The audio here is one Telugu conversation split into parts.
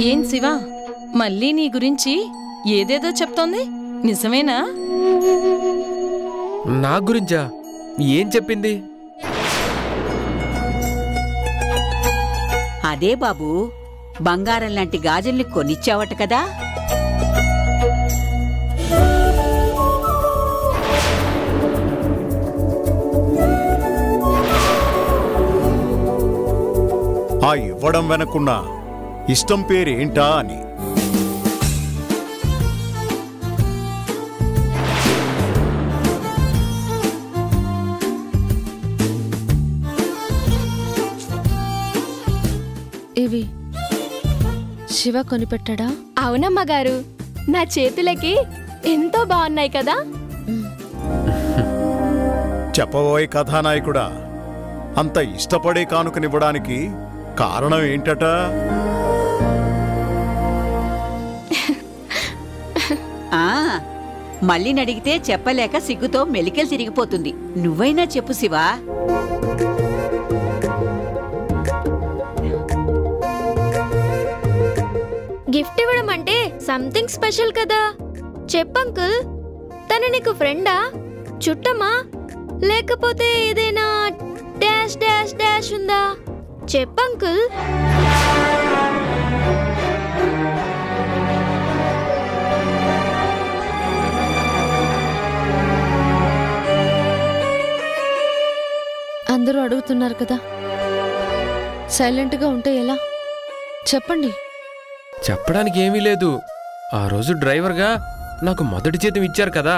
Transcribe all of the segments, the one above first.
ఏం శివ, మళ్ళీ నీ గురించి ఏదేదో చెప్తోంది, నిజమేనా? నా గురించా? ఏం చెప్పింది? అదే బాబు, బంగారం లాంటి గాజుల్ని కొనిచ్చావట కదా. ఆ ఇవ్వడం వెనకున్న ఇష్టం పేరేంటా అని. ఇవి శివ కొనిపెట్టాడా? అవునమ్మగారు, నా చేతులకి ఎంతో బాగున్నాయి కదా. చెప్పబోయే కథానాయకుడా, అంత ఇష్టపడే కానుకనివ్వడానికి కారణం ఏంటట? మళ్ళీ నడిగితే చెప్పలేక సిగ్గుతో మెలికలు తిరిగిపోతుంది. నువ్వైనా చెప్పు శివా. గిఫ్ట్ ఇవ్వడం అంటే సంథింగ్ స్పెషల్ కదా. చెప్పంకుల్, తను నీకు ఫ్రెండా, చుట్టమా, లేకపోతే ఏదైనా డాష్ డాష్ డాష్ ఉందా? చెప్పంకుల్. అందరూ అడుగుతున్నారు కదా, సైలెంట్గా ఉంటే ఎలా? చెప్పండి. చెప్పడానికి ఏమీ లేదు. ఆ రోజు డ్రైవర్గా నాకు మొదటి జీతం ఇచ్చారు కదా,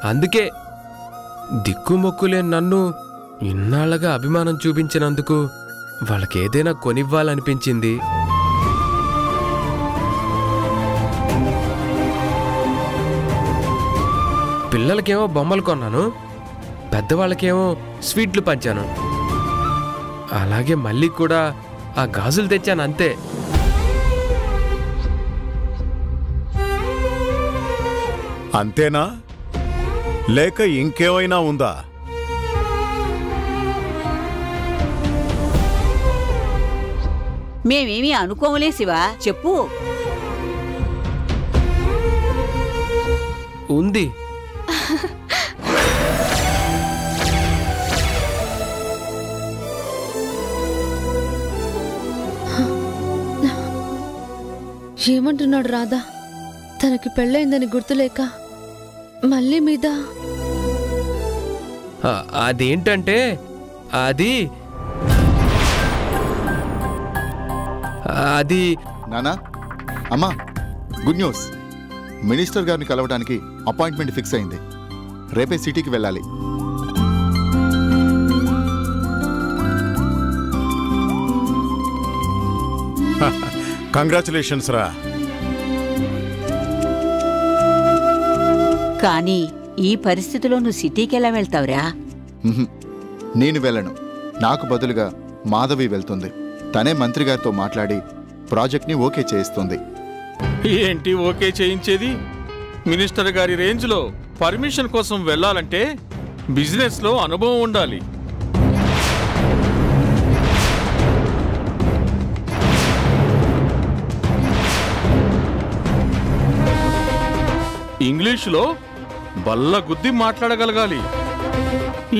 అందుకే. దిక్కుమొక్కులేని నన్ను ఇన్నాళ్లగా అభిమానం చూపించినందుకు వాళ్ళకేదైనా కొనివ్వాలనిపించింది. పిల్లలకేమో బొమ్మలు కొన్నాను, పెద్దవాళ్ళకేమో స్వీట్లు పంచాను. అలాగే మళ్ళీ కూడా ఆ గాజులు తెచ్చాను, అంతే. అంతేనా లేక ఇంకేమైనా ఉందా? మేమేమీ అనుకోమలే శివా, చెప్పు. ఉంది. ఏమంటున్నాడు రాధా? తనకి పెళ్ళైందని గుర్తులేక మళ్ళీ మీద. అదేంటంటే అది అది నానా, అమ్మా, గుడ్ న్యూస్. మినిస్టర్ గారిని కలవడానికి అపాయింట్మెంట్ ఫిక్స్ అయింది. రేపే సిటీకి వెళ్ళాలి. కంగ్రాచులేషన్స్ రా. కానీ ఈ పరిస్థితిలో నువ్వు సిటీకి ఎలా వెళ్తావురా? నేను వెళ్ళను. నాకు బదులుగా మాధవి వెళ్తుంది. తనే మంత్రి గారితో మాట్లాడి ప్రాజెక్ట్ని ఓకే చేయిస్తుంది. ఏంటి ఓకే చేయించేది? మినిస్టర్ గారి రేంజ్లో పర్మిషన్ కోసం వెళ్ళాలంటే బిజినెస్లో అనుభవం ఉండాలి. ఇంగ్లీషులో బల్ల గుద్ది మాట్లాడగలగాలి.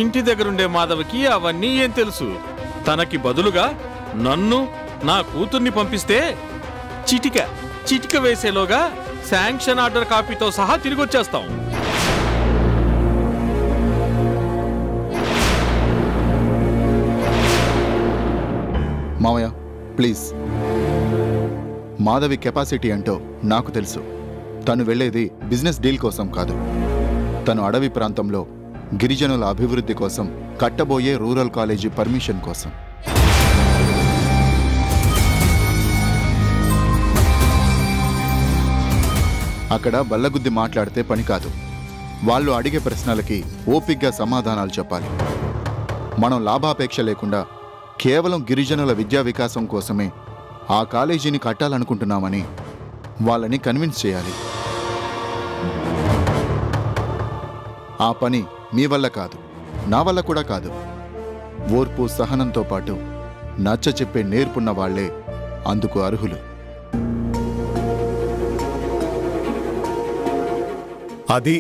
ఇంటి దగ్గరుండే మాధవికి అవన్నీ ఏం తెలుసు? తనకి బదులుగా నన్ను, నా కూతుర్ని పంపిస్తే చిటిక వేసేలోగా శాంక్షన్ ఆర్డర్ కాపీతో సహా తిరిగొచ్చేస్తాం. మావయ్య, ప్లీజ్. మాధవి కెపాసిటీ అంటో నాకు తెలుసు. తను వెళ్లేది బిజినెస్ డీల్ కోసం కాదు. తను అడవి ప్రాంతంలో గిరిజనుల అభివృద్ధి కోసం కట్టబోయే రూరల్ కాలేజీ పర్మిషన్ కోసం. అక్కడ బల్లగుద్ది మాట్లాడితే పని కాదు. వాళ్ళు అడిగే ప్రశ్నలకి ఓపిగ్గా సమాధానాలు చెప్పాలి. మనం లాభాపేక్ష లేకుండా కేవలం గిరిజనుల విద్యా వికాసం కోసమే ఆ కాలేజీని కట్టాలనుకుంటున్నామని వాళ్ళని కన్విన్స్ చేయాలి. ఆ పని మీ వల్ల కాదు, నా వల్ల కూడా కాదు. ఓర్పు సహనంతో పాటు నచ్చ చెప్పే నేర్పున్న వాళ్లే అందుకు అర్హులు. అది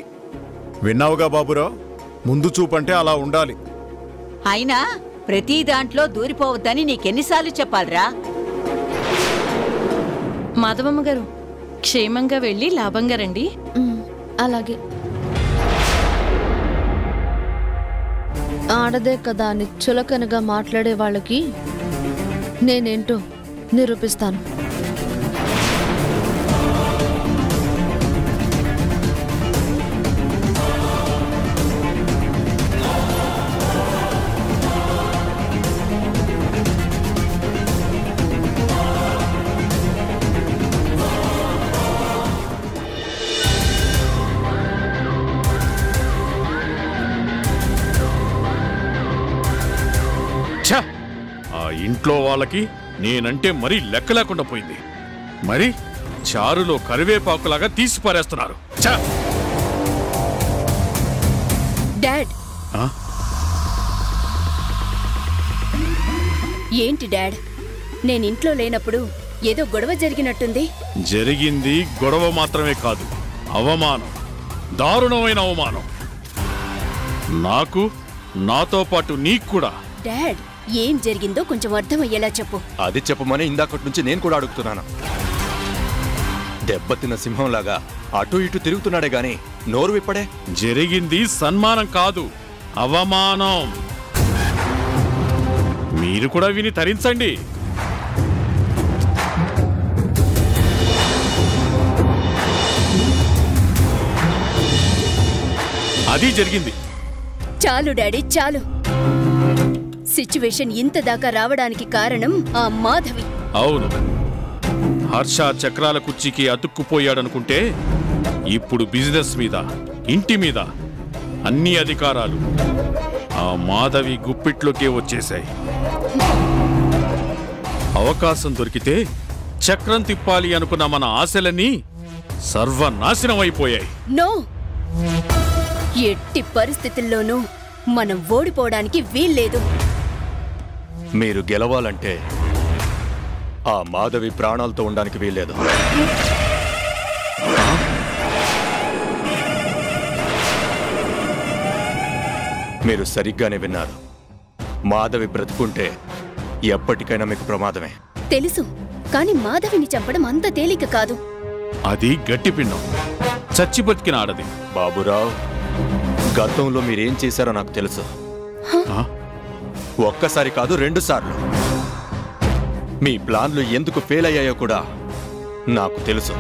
విన్నావుగా బాబురావు, ముందు చూపంటే అలా ఉండాలి. అయినా ప్రతి దాంట్లో దూరిపోవద్దని నీకెన్నిసార్లు చెప్పాలరా? మాధవమ్మ గారు, క్షేమంగా వెళ్ళి లాభంగా రండి. అలాగే. ఆడదే కదా అని చులకనగా మాట్లాడే వాళ్ళకి నేనేంటో నిరూపిస్తాను. ఆ ఇంట్లో వాళ్ళకి నేనంటే మరీ లెక్క లేకుండా పోయింది. మరి చారులో కరివేపాకులాగా తీసి పారేస్తున్నారు. డాడ్, ఏంటి డాడ్, నేను ఇంట్లో లేనప్పుడు ఏదో గొడవ జరిగినట్టుంది. జరిగింది గొడవ మాత్రమే కాదు, అవమానం, దారుణమైన అవమానం. నాకు, నాతో పాటు నీకు కూడా. డాడ్, ఏం జరిగిందో కొంచెం అర్థమయ్యేలా చెప్పు. అది చెప్పమని ఇందాకటి నుంచి నేను కూడా అడుగుతున్నాను. దెబ్బతిన్న సింహంలాగా అటు ఇటు తిరుగుతున్నాడే గాని నోరు విప్పడే. జరిగింది సన్మానం కాదు, అవమానం. మీరు కూడా విని తరించండి. అది జరిగింది. చాలు డాడీ, చాలు. సిచ్యువేషన్ ఇంత దాకా రావడానికి కారణం ఆ మాధవి. అవును, హర్ష చక్రాల కుర్చీకి అతుక్కుపోయాడనుకుంటే ఇప్పుడు బిజినెస్ మీద, ఇంటి మీద అన్ని అధికారాలు ఆ మాధవి గుప్పిట్లోకే వచ్చేశాయి. అవకాశం దొరికితే చక్రం తిప్పాలి అనుకున్న మన ఆశలన్నీ సర్వనాశనం అయిపోయాయి. నో, ఎట్టి పరిస్థితుల్లోనూ మనం ఓడిపోవడానికి వీల్లేదు. మీరు గెలవాలంటే ఆ మాధవి ప్రాణాలతో ఉండడానికి వీల్లేదు. మీరు సరిగ్గానే విన్నారు. మాధవి బ్రతుకుంటే ఎప్పటికైనా మీకు ప్రమాదమే. తెలుసు, కానీ మాధవిని చంపడం అంత తేలిక కాదు. అది గట్టి పిండం, చచ్చి బతికిన ఆడది. బాబురావు, గతంలో మీరేం చేశారో నాకు తెలుసు. ఒక్కసారి కాదు, 2 సార్లు. మీ ప్లాన్లు ఎందుకు ఫెయిల్ అయ్యాయో కూడా నాకు తెలుసు.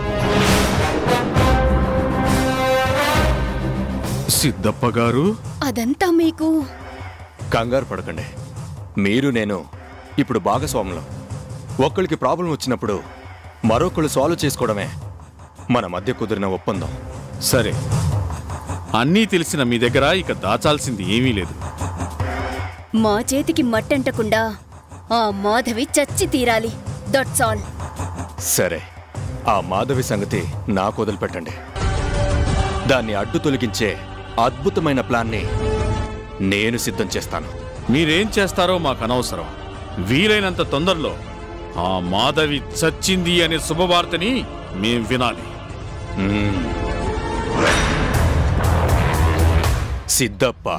సిద్ధప్ప గారు, అదంతా మీకు. కంగారు పడకండి. మీరు నేను ఇప్పుడు భాగస్వాములం. ఒక్కరికి ప్రాబ్లం వచ్చినప్పుడు మరొకళ్ళు సాల్వ్ చేసుకోవడమే మన మధ్య కుదిరిన ఒప్పందం. సరే, అన్నీ తెలిసిన మీ దగ్గర ఇక దాచాల్సింది ఏమీ లేదు. మా చేతికి మట్టంటకుండా ఆ మాధవి చచ్చి తీరాలి. That's all. సరే, ఆ మాధవి సంగతి నాకు వదిలిపెట్టండి. దాన్ని అడ్డు తొలగించే అద్భుతమైన ప్లాన్ని నేను సిద్ధం చేస్తాను. మీరేం చేస్తారో మాకు అనవసరం. వీలైనంత తొందరలో ఆ మాధవి చచ్చింది అనే శుభవార్తని మేం వినాలి. సిద్ధప్ప